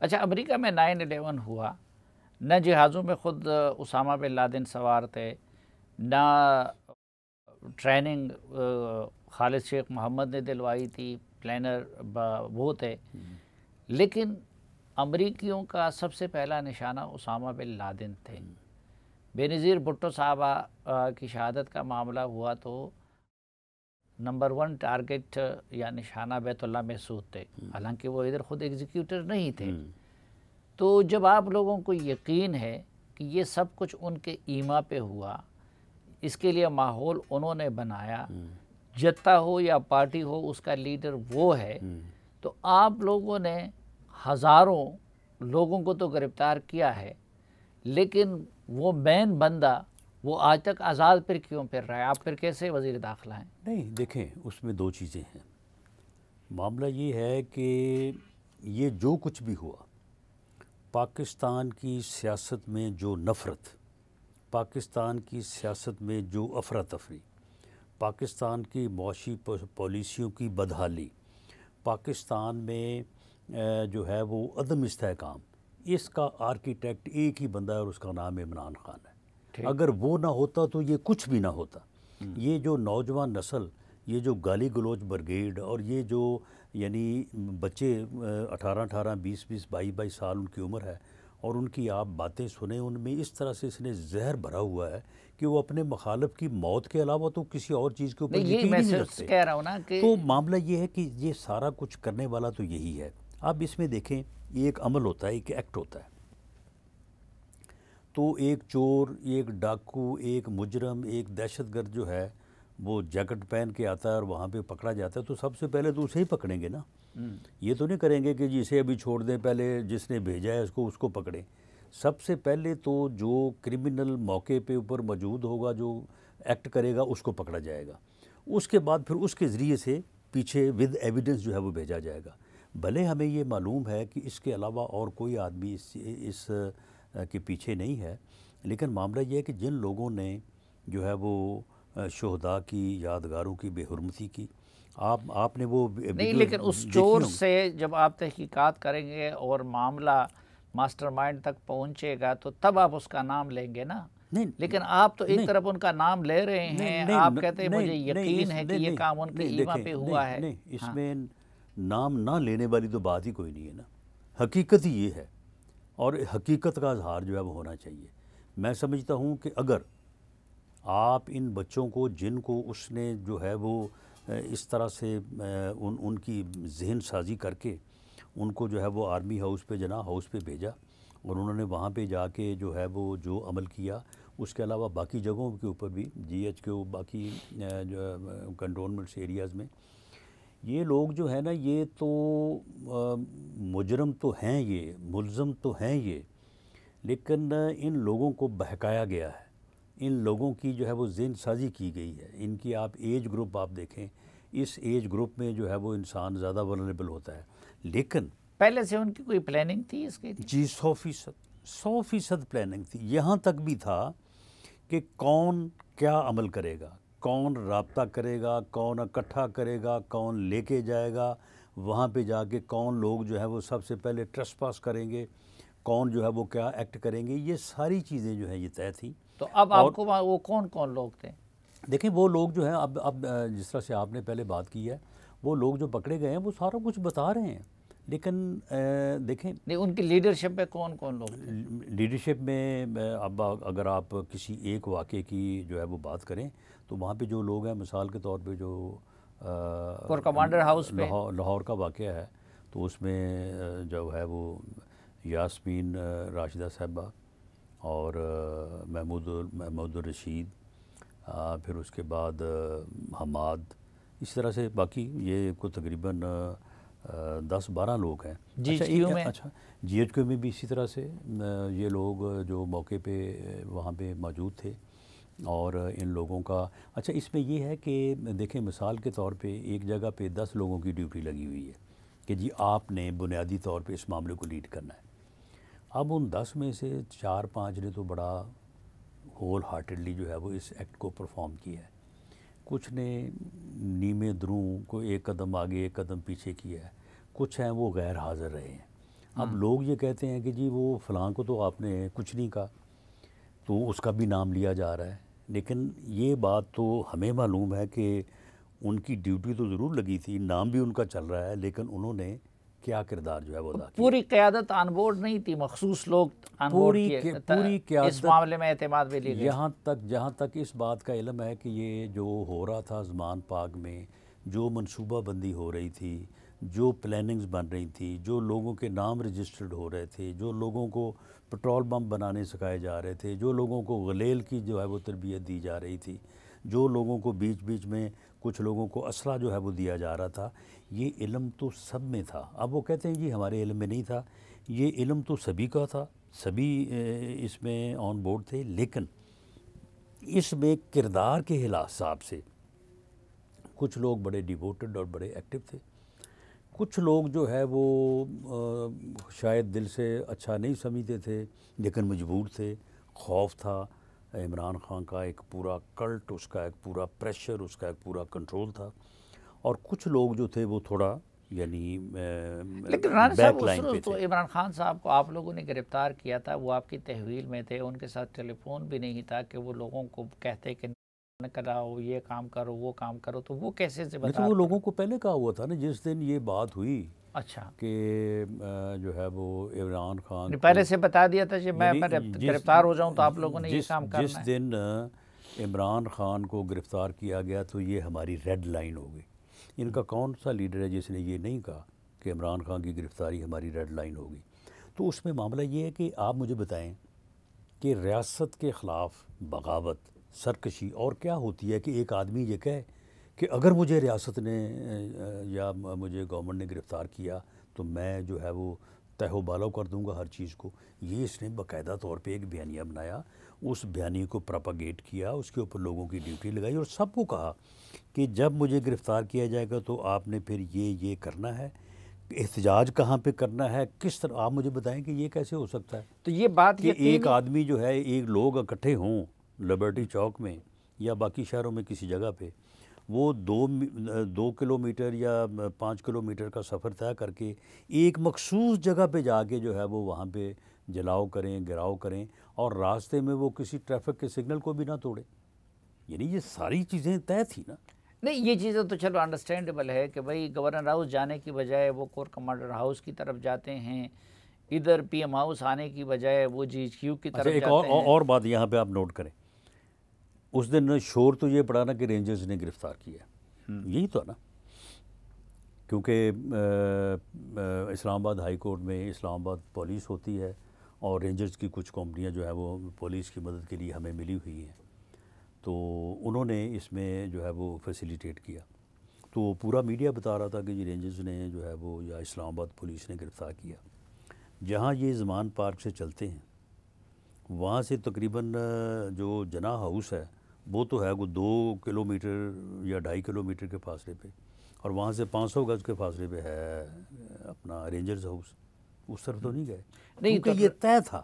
اچھا، امریکہ میں 9/11 ہوا، نہ جہازوں میں خود اسامہ بن لادن سوار تھے، نہ ٹریننگ خالد شیخ محمد نے دلوائی تھی، پلینر وہ تھے، لیکن امریکیوں کا سب سے پہلا نشانہ اسامہ بن لادن تھے۔ بے نظیر بھٹو صاحبہ کی شہادت کا معاملہ ہوا تو نمبر 1 ٹارگٹ یا نشانہ بیت اللہ محسود تھے، حالانکہ وہ ادھر خود ایگزیکیوٹر نہیں تھے۔ تو جب آپ لوگوں کو یقین ہے کہ یہ سب کچھ ان کے ایما پہ ہوا، اس کے لیے ماحول انہوں نے بنایا، جتا ہو یا پارٹی ہو اس کا لیڈر وہ ہے، تو آپ لوگوں نے ہزاروں لوگوں کو تو گرفتار کیا ہے، لیکن وہ مین بندہ وہ آج تک آزاد پھر کیوں پھر رہا ہے؟ آپ پھر کیسے وزیر داخلہ ہیں؟ نہیں دیکھیں، اس میں 2 چیزیں ہیں۔ معاملہ یہ ہے کہ یہ جو کچھ بھی ہوا، پاکستان کی سیاست میں جو نفرت، پاکستان کی سیاست میں جو افراتفری، پاکستان کی معاشی پالیسیوں کی بدحالی، پاکستان میں جو ہے وہ عدم استحکام، اس کا آرکیٹیکٹ ایک ہی بندہ ہے اور اس کا نام عمران خان ہے۔ اگر وہ نہ ہوتا تو یہ کچھ بھی نہ ہوتا۔ یہ جو نوجوان نسل، یہ جو گالی گلوچ برگیڈ، اور یہ جو یعنی بچے 18 20 22 سال ان کی عمر ہے، اور ان کی آپ باتیں سنیں، ان میں اس طرح سے اس نے زہر بھرا ہوا ہے کہ وہ اپنے مخالف کی موت کے علاوہ تو کسی اور چیز کے اوپر یقین ہی نہیں رکھتے۔ کہہ رہا ہوں نا کہ تو معاملہ یہ ہے کہ یہ سارا کچھ کرنے والا تو یہی ہے۔ اب اس میں دیکھیں، یہ ایک عمل ہوتا ہے، ایک ایکٹ ہوتا ہے۔ تو ایک چور، ایک ڈاکو، ایک مجرم، ایک دہشت گرد جو ہے وہ جیکٹ پہن کے آتا ہے اور وہاں پہ پکڑا جاتا ہے، تو سب سے پہلے تو اسے ہی پکڑیں گے نا۔ یہ تو نہیں کریں گے کہ جسے ابھی چھوڑ دیں، پہلے جس نے بھیجا ہے اس کو پکڑیں۔ سب سے پہلے تو جو کرمنل موقع پہ اوپر موجود ہوگا، جو ایکٹ کرے گا، اس کو پکڑا جائے گا۔ اس کے بعد پھر اس کے ذریعے سے پیچھے ود ایویڈنس جو ہے وہ بھیجا جائے گا۔ بھلے ہمیں یہ معلوم ہے کہ اس کے علاوہ اور کوئی آدمی اس کے پیچھے نہیں ہے، لیکن معاملہ یہ ہے کہ جن لوگوں نے جو ہے وہ شہداء کی یادگاروں کی بے حرمتی کی، آپ نے وہ نہیں، لیکن اس چور سے جب آپ تحقیقات کریں گے اور معاملہ ماسٹر مائنڈ تک پہنچے گا تو تب آپ اس کا نام لیں گے نا۔ لیکن آپ تو ایک طرف ان کا نام لے رہے ہیں، آپ کہتے ہیں مجھے یقین ہے کہ یہ کام ان کے ایما پہ ہوا ہے۔ نہیں، اس میں نام نہ لینے والی تو بات ہی کوئی نہیں ہے نا، حقیقت ہی یہ ہے، اور حقیقت کا اظہار جو ہے وہ ہونا چاہیے۔ میں سمجھتا ہوں کہ اگر آپ ان بچوں کو، جن کو اس نے جو ہے وہ اس طرح سے ان کی ذہن سازی کر کے ان کو جو ہے وہ آرمی ہاؤس پہ، جناح ہاؤس پہ بھیجا، اور انہوں نے وہاں پہ جا کے جو ہے وہ جو عمل کیا، اس کے علاوہ باقی جگہوں کے اوپر بھی، جی ایچ کے باقی جو کنٹونمنٹس ایریاز میں، یہ لوگ جو ہے نا، یہ تو مجرم تو ہیں، یہ ملزم تو ہیں یہ، لیکن ان لوگوں کو بہکایا گیا ہے، ان لوگوں کی جو ہے وہ ذہن سازی کی گئی ہے۔ ان کی آپ ایج گروپ آپ دیکھیں، اس ایج گروپ میں جو ہے وہ انسان زیادہ ولنریبل ہوتا ہے، لیکن پہلے سے ان کی کوئی پلاننگ تھی اس کی؟ جی 100% پلاننگ تھی۔ یہاں تک بھی تھا کہ کون کیا عمل کرے گا، کون رابطہ کرے گا، کون اکٹھا کرے گا، کون لے کے جائے گا، وہاں پہ جا کے کون لوگ جو ہے وہ سب سے پہلے ٹریسپاس کریں گے، کون جو ہے وہ کیا ایکٹ کریں گے، یہ ساری چیزیں جو ہیں یہ طے تھیں۔ تو اب آپ کو وہ کون لوگ تھے؟ دیکھیں، وہ لوگ جو ہیں اب جس طرح سے آپ نے پہلے بات کی ہے، وہ لوگ جو پکڑے گئے ہیں وہ سارا کچھ بتا رہے ہیں، لیکن دیکھیں نہیں، ان کی لیڈرشپ میں کون لوگ تھے؟ لیڈرشپ میں اب اگر آپ کسی ایک واقعے کی جو ہے وہ بات کریں تو وہاں پہ جو لوگ ہیں، مثال کے طور پہ جو کور کمانڈر ہاؤس پہ لاہور کا واقعہ ہے، تو اس میں جو ہے وہ یاسمین راشدہ صاحبہ اور محمود الرشید، پھر اس کے بعد حماد، اس طرح سے باقی یہ کو تقریباً 10-12 لوگ ہیں۔ جی ایچ کیو میں، اچھا، جی ایچ کیو میں بھی اسی طرح سے یہ لوگ جو موقع پہ وہاں پہ موجود تھے، اور ان لوگوں کا اچھا اس میں یہ ہے کہ دیکھیں، مثال کے طور پہ ایک جگہ پہ 10 لوگوں کی ڈیوٹی لگی ہوئی ہے کہ جی آپ نے بنیادی طور پہ اس معاملے کو لیڈ کرنا ہے۔ اب ان 10 میں سے 4-5 نے تو بڑا ہول ہارٹیڈلی جو ہے وہ اس ایکٹ کو پرفارم کیا ہے، کچھ نے نیمے دروں کو ایک قدم آگے ایک قدم پیچھے کیا ہے، کچھ ہیں وہ غیر حاضر رہے ہیں۔ اب لوگ یہ کہتے ہیں کہ جی وہ فلاں کو تو آپ نے کچھ نہیں کہا، تو اس کا بھی نام لیا جا رہا ہے، لیکن یہ بات تو ہمیں معلوم ہے کہ ان کی ڈیوٹی تو ضرور لگی تھی، نام بھی ان کا چل رہا ہے، لیکن انہوں نے کیا کردار جو ہے وہ ادا کیا۔ پوری قیادت آن بورڈ نہیں تھی، مخصوص لوگ آن بورڈ کیے، پوری قیادت اس معاملے میں اعتماد بھی لی گئی۔ جہاں تک اس بات کا علم ہے کہ یہ جو ہو رہا تھا زمان پاک میں، جو منصوبہ بندی ہو رہی تھی، جو پلاننگز بن رہی تھی، جو لوگوں کے نام رجسٹرڈ ہو رہے تھے، جو لوگوں کو پٹرول بم بنانے سکھائے جا رہے تھے، جو لوگوں کو غلیل کی جو ہے وہ تربیت دی جا رہی تھی، جو لوگوں کو بیچ بیچ میں کچھ لوگوں کو اسلحہ جو ہے وہ دیا جا رہا تھا، یہ علم تو سب میں تھا۔ اب وہ کہتے ہیں جی ہمارے علم میں نہیں تھا، یہ علم تو سبھی کا تھا، سبھی اس میں آن بورڈ تھے، لیکن اس میں کردار کے حساب سے کچھ لوگ بڑے ڈیووٹڈ اور بڑے ایکٹیو تھے، کچھ لوگ جو ہے وہ شاید دل سے اچھا نہیں سمجھتے تھے لیکن مجبور تھے، خوف تھا، عمران خان کا ایک پورا کلٹ، اس کا ایک پورا پریشر، اس کا ایک پورا کنٹرول تھا، اور کچھ لوگ جو تھے وہ تھوڑا یعنی لیکن رانا صاحب بیک لائن پہ تو تھے۔ عمران خان صاحب کو آپ لوگوں نے گرفتار کیا تھا، وہ آپ کی تحویل میں تھے، ان کے ساتھ ٹیلی فون بھی نہیں تھا کہ وہ لوگوں کو کہتے کہ نہ کراؤ، یہ کام کرو، وہ کام کرو، تو وہ کیسے سے نہیں تو بتا؟ وہ لوگوں کو پہلے کہا ہوا تھا نا، جس دن یہ بات ہوئی اچھا، کہ جو ہے وہ عمران خان پہلے سے بتا دیا تھا کہ میں یعنی گرفتار ہو جاؤں تو آپ لوگوں نے یہ کام کرنا جس ہے۔ دن عمران خان کو گرفتار کیا گیا تو یہ ہماری ریڈ لائن ہو گئی۔ ان کا کون سا لیڈر ہے جس نے یہ نہیں کہا کہ عمران خان کی گرفتاری ہماری ریڈ لائن ہوگی؟ تو اس میں معاملہ یہ ہے کہ آپ مجھے بتائیں کہ ریاست کے خلاف بغاوت، سرکشی اور کیا ہوتی ہے کہ ایک آدمی یہ کہے کہ اگر مجھے ریاست نے یا مجھے گورنمنٹ نے گرفتار کیا تو میں جو ہے وہ تہہ و بالا کر دوں گا ہر چیز کو۔ یہ اس نے باقاعدہ طور پہ ایک بیانیہ بنایا، اس بیانیے کو پراپاگیٹ کیا، اس کے اوپر لوگوں کی ڈیوٹی لگائی اور سب کو کہا کہ جب مجھے گرفتار کیا جائے گا تو آپ نے پھر یہ کرنا ہے، احتجاج کہاں پہ کرنا ہے، کس طرح۔ آپ مجھے بتائیں کہ یہ کیسے ہو سکتا ہے تو یہ بات کہ ایک آدمی جو ہے، ایک لوگ اکٹھے ہوں لبرٹی چوک میں یا باقی شہروں میں کسی جگہ پہ، وہ 2 کلومیٹر یا 5 کلومیٹر کا سفر طے کر کے ایک مخصوص جگہ پہ جا کے جو ہے وہ وہاں پہ جلاؤ کریں، گراؤ کریں، اور راستے میں وہ کسی ٹریفک کے سگنل کو بھی نہ توڑے۔ یعنی یہ ساری چیزیں طے تھی نا۔ نہیں، یہ چیزیں تو چلو انڈرسٹینڈیبل ہے کہ بھئی گورنر ہاؤس جانے کی بجائے وہ کور کمانڈر ہاؤس کی طرف جاتے ہیں، ادھر پی ایم ہاؤس آنے کی بجائے وہ جی ایچ کیو کی طرف ایک جاتے ہیں۔ اور بات یہاں پہ آپ نوٹ کریں، اس دن شور تو یہ پڑا نا کہ رینجرز نے گرفتار کیا، یہی تو ہے نا، کیونکہ اسلام آباد ہائی کورٹ میں اسلام آباد پولیس ہوتی ہے اور رینجرز کی کچھ کمپنیاں جو ہے وہ پولیس کی مدد کے لیے ہمیں ملی ہوئی ہیں، تو انہوں نے اس میں جو ہے وہ فیسیلیٹیٹ کیا، تو پورا میڈیا بتا رہا تھا کہ جی رینجرز نے جو ہے وہ یا اسلام آباد پولیس نے گرفتار کیا۔ جہاں یہ زمان پارک سے چلتے ہیں وہاں سے تقریباً جو جناح ہاؤس ہے وہ تو ہے وہ 2 کلومیٹر یا 2.5 کلومیٹر کے فاصلے پہ، اور وہاں سے 500 گز کے فاصلے پہ ہے اپنا رینجرز ہاؤس۔ اس طرف تو نہیں گئے کیونکہ یہ طے تھا۔